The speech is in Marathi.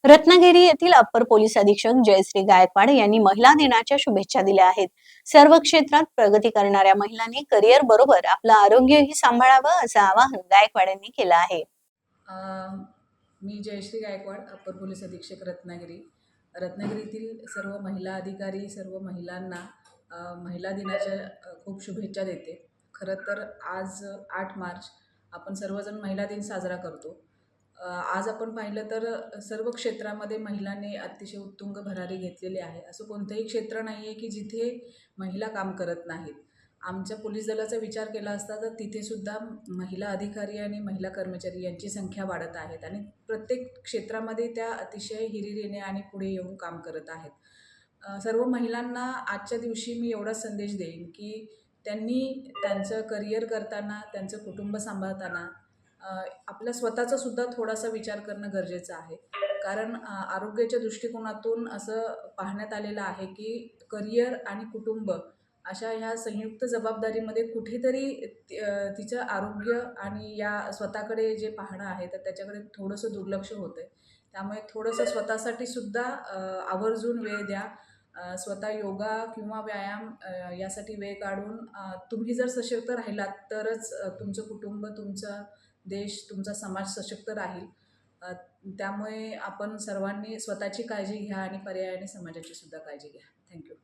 रत्नागिरी येथील अप्पर पोलीस अधीक्षक जयश्री गायकवाड यांनी महिला दिनाच्या शुभेच्छा दिल्या आहेत. सर्व क्षेत्रात प्रगती करणाऱ्या महिलांनी करिअर बरोबर आपलं आरोग्यही सांभाळावं असं आवाहन गायकवाड यांनी केलं आहे. अ, मी जयश्री गायकवाड, अप्पर पोलीस अधीक्षक रत्नागिरी. रत्नागिरीतील सर्व महिला अधिकारी, सर्व महिलांना महिला दिनाच्या खूप शुभेच्छा देते. खरं तर आज 8 मार्च आपण सर्वजण महिला दिन साजरा करतो. आज आपण पाहिलं तर सर्व क्षेत्रामध्ये महिलांनी अतिशय उत्तुंग भरारी घेतलेली आहे. असं कोणतंही क्षेत्र नाही आहे की जिथे महिला काम करत नाहीत. आमच्या पोलीस दलाचा विचार केला असता तर तिथेसुद्धा महिला अधिकारी आणि महिला कर्मचारी यांची संख्या वाढत आहेत आणि प्रत्येक क्षेत्रामध्ये त्या अतिशय हिरिरीने आणि पुढे येऊन काम करत आहेत. सर्व महिलांना आजच्या दिवशी मी एवढाच संदेश देईन की त्यांनी त्यांचं करिअर करताना, त्यांचं कुटुंब सांभाळताना आपल्या स्वतःचा सुद्धा थोडासा विचार करणं गरजेचं आहे. कारण आरोग्याच्या दृष्टिकोनातून असं पाहण्यात आलेलं आहे की करिअर आणि कुटुंब अशा ह्या संयुक्त जबाबदारीमध्ये कुठेतरी तिचं आरोग्य आणि या स्वतःकडे जे पाहणं आहे तर त्याच्याकडे थोडंसं दुर्लक्ष होतं आहे. त्यामुळे थोडंसं स्वतःसाठी सुद्धा आवर्जून वेळ द्या. स्वतः योगा किंवा व्यायाम यासाठी वेळ काढून तुम्ही जर सशक्त राहिलात तरच तुमचं कुटुंब, तुमचा देश, तुमचा समाज सशक्त राहील. त्यामुळे आपण सर्वांनी स्वतःची काळजी घ्या आणि पर्यायाने समाजाची सुद्धा काळजी घ्या. थँक्यू.